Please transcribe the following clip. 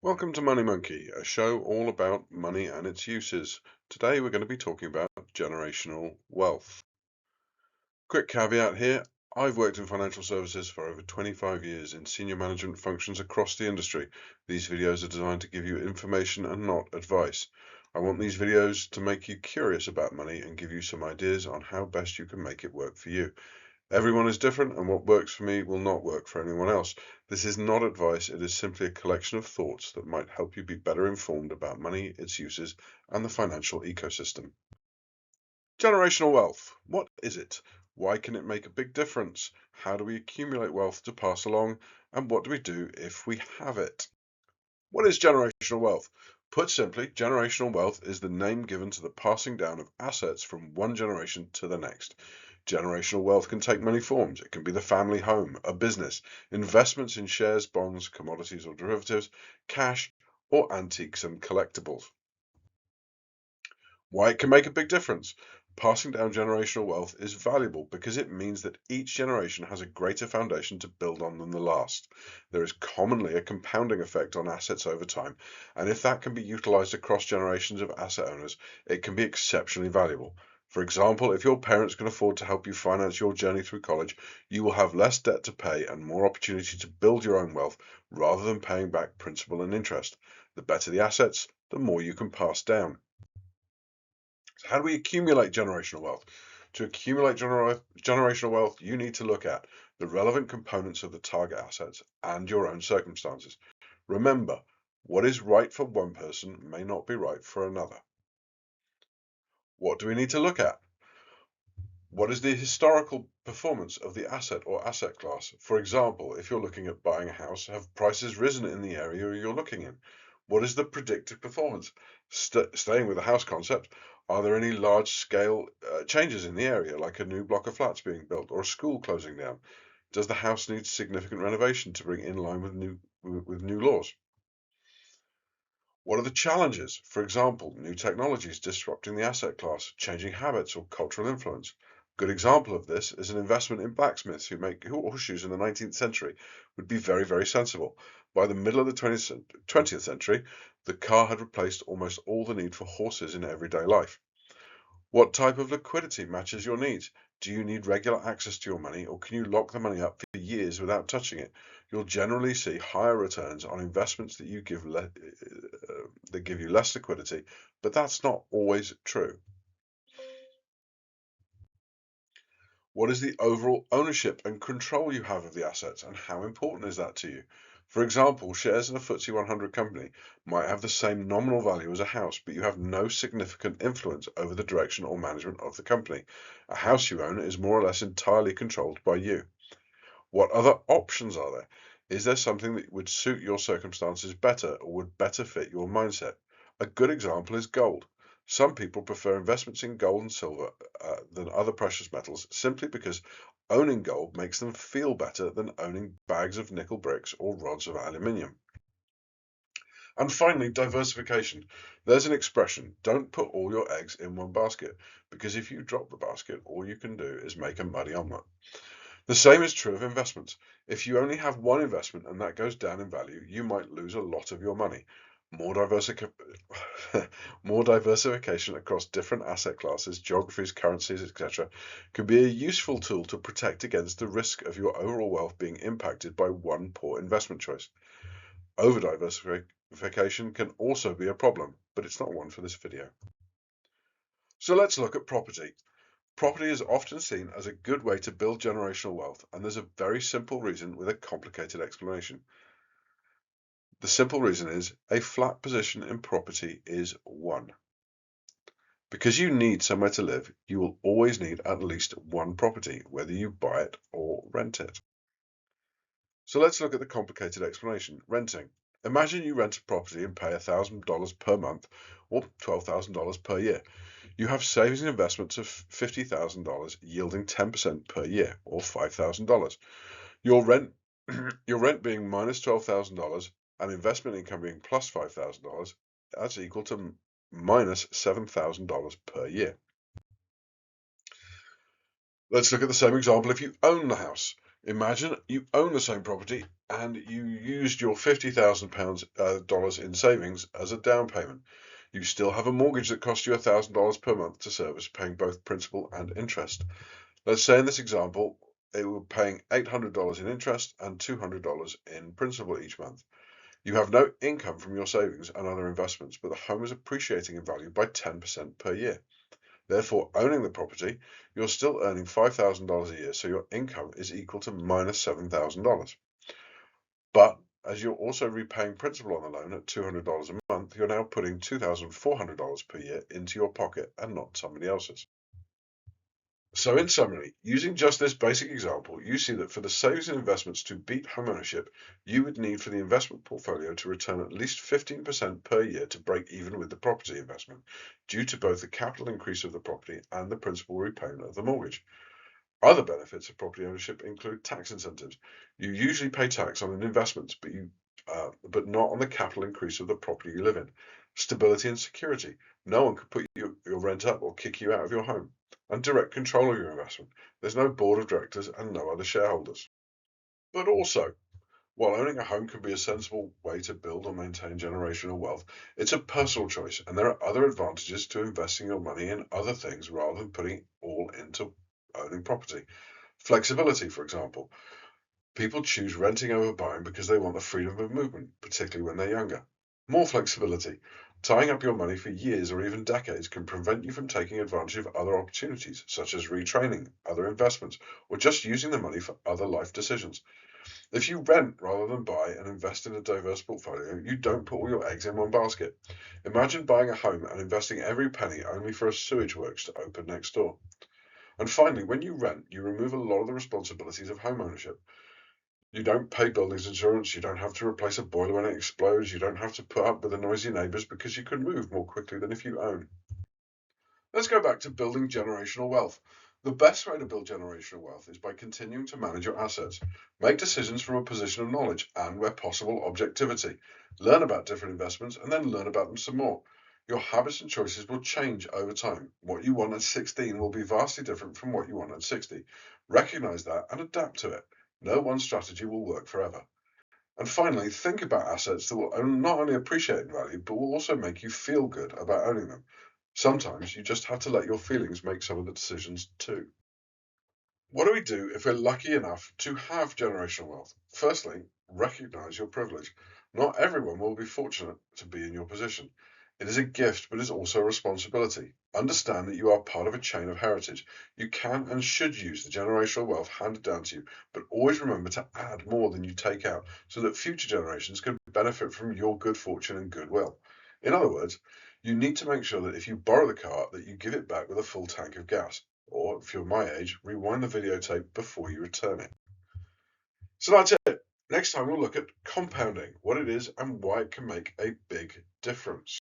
Welcome to Money Monkey, a show all about money and its uses. Today we're going to be talking about generational wealth. Quick caveat here, I've worked in financial services for over 25 years in senior management functions across the industry. These videos are designed to give you information and not advice. I want these videos to make you curious about money and give you some ideas on how best you can make it work for you. Everyone is different, and what works for me will not work for anyone else. This is not advice, it is simply a collection of thoughts that might help you be better informed about money, its uses, and the financial ecosystem. Generational wealth. What is it? Why can it make a big difference? How do we accumulate wealth to pass along? And what do we do if we have it? What is generational wealth? Put simply, generational wealth is the name given to the passing down of assets from one generation to the next. Generational wealth can take many forms. It can be the family home, a business, investments in shares, bonds, commodities or derivatives, cash, or antiques and collectibles. Why it can make a big difference. Passing down generational wealth is valuable because it means that each generation has a greater foundation to build on than the last. There is commonly a compounding effect on assets over time, and if that can be utilized across generations of asset owners, it can be exceptionally valuable. For example, if your parents can afford to help you finance your journey through college, you will have less debt to pay and more opportunity to build your own wealth rather than paying back principal and interest. The better the assets, the more you can pass down. So how do we accumulate generational wealth? To accumulate generational wealth, you need to look at the relevant components of the target assets and your own circumstances. Remember, what is right for one person may not be right for another. What do we need to look at? What is the historical performance of the asset or asset class? For example, if you're looking at buying a house, have prices risen in the area you're looking in? What is the predicted performance? Staying with the house concept, are there any large-scale changes in the area, like a new block of flats being built or a school closing down? Does the house need significant renovation to bring in line with new laws? What are the challenges? For example, new technologies disrupting the asset class, changing habits or cultural influence. Good example of this is an investment in blacksmiths who make horseshoes in the 19th century would be very, very sensible. By the middle of the 20th century, the car had replaced almost all the need for horses in everyday life. What type of liquidity matches your needs? Do you need regular access to your money, or can you lock the money up for years without touching it? You'll generally see higher returns on investments that give you less liquidity, but that's not always true. What is the overall ownership and control you have of the assets, and how important is that to you? For example, shares in a FTSE 100 company might have the same nominal value as a house, but you have no significant influence over the direction or management of the company. A house you own is more or less entirely controlled by you. What other options are there? Is there something that would suit your circumstances better or would better fit your mindset? A good example is gold. Some people prefer investments in gold and silver than other precious metals simply because owning gold makes them feel better than owning bags of nickel bricks or rods of aluminium. And finally, diversification. There's an expression, don't put all your eggs in one basket, because if you drop the basket, all you can do is make a muddy omelette. The same is true of investments. If you only have one investment and that goes down in value, you might lose a lot of your money. More more diversification across different asset classes, geographies, currencies, etc., could be a useful tool to protect against the risk of your overall wealth being impacted by one poor investment choice. Over diversification can also be a problem, but it's not one for this video. So let's look at property. Property is often seen as a good way to build generational wealth, and there's a very simple reason with a complicated explanation. The simple reason is a flat position in property is one. Because you need somewhere to live, you will always need at least one property, whether you buy it or rent it. So let's look at the complicated explanation. Renting. Imagine you rent a property and pay $1,000 per month or $12,000 per year. You have savings and investments of $50,000 yielding 10% per year or $5,000. Your rent your rent being minus $12,000 and investment income being plus $5,000, that's equal to minus $7,000 per year. Let's look at the same example if you own the house. Imagine you own the same property and you used your $50,000 in savings as a down payment. You still have a mortgage that costs you $1,000 per month to service, paying both principal and interest. Let's say in this example, they were paying $800 in interest and $200 in principal each month. You have no income from your savings and other investments, but the home is appreciating in value by 10% per year. Therefore, owning the property, you're still earning $5,000 a year, so your income is equal to minus $7,000. But as you're also repaying principal on the loan at $200 a month, you're now putting $2,400 per year into your pocket and not somebody else's. So in summary, using just this basic example, you see that for the savings and investments to beat homeownership, you would need for the investment portfolio to return at least 15% per year to break even with the property investment, due to both the capital increase of the property and the principal repayment of the mortgage. Other benefits of property ownership include tax incentives. You usually pay tax on an investment, but not on the capital increase of the property you live in. Stability and security. No one could put your rent up or kick you out of your home. And direct control of your investment. There's no board of directors and no other shareholders. But also, while owning a home can be a sensible way to build or maintain generational wealth, it's a personal choice, and there are other advantages to investing your money in other things rather than putting it all into owning property. Flexibility, for example. People choose renting over buying because they want the freedom of movement, particularly when they're younger. More flexibility. Tying up your money for years or even decades can prevent you from taking advantage of other opportunities, such as retraining, other investments, or just using the money for other life decisions. If you rent rather than buy and invest in a diverse portfolio, you don't put all your eggs in one basket. Imagine buying a home and investing every penny only for a sewage works to open next door. And finally, when you rent, you remove a lot of the responsibilities of home ownership. You don't pay buildings insurance, you don't have to replace a boiler when it explodes, you don't have to put up with the noisy neighbours because you can move more quickly than if you own. Let's go back to building generational wealth. The best way to build generational wealth is by continuing to manage your assets. Make decisions from a position of knowledge and, where possible, objectivity. Learn about different investments and then learn about them some more. Your habits and choices will change over time. What you want at 16 will be vastly different from what you want at 60. Recognize that and adapt to it. No one strategy will work forever. And finally, think about assets that will not only appreciate in value, but will also make you feel good about owning them. Sometimes you just have to let your feelings make some of the decisions too. What do we do if we're lucky enough to have generational wealth? Firstly, recognize your privilege. Not everyone will be fortunate to be in your position. It is a gift, but it's also a responsibility. Understand that you are part of a chain of heritage. You can and should use the generational wealth handed down to you, but always remember to add more than you take out so that future generations can benefit from your good fortune and goodwill. In other words, you need to make sure that if you borrow the car, that you give it back with a full tank of gas. Or, if you're my age, rewind the videotape before you return it. So that's it. Next time we'll look at compounding, what it is and why it can make a big difference.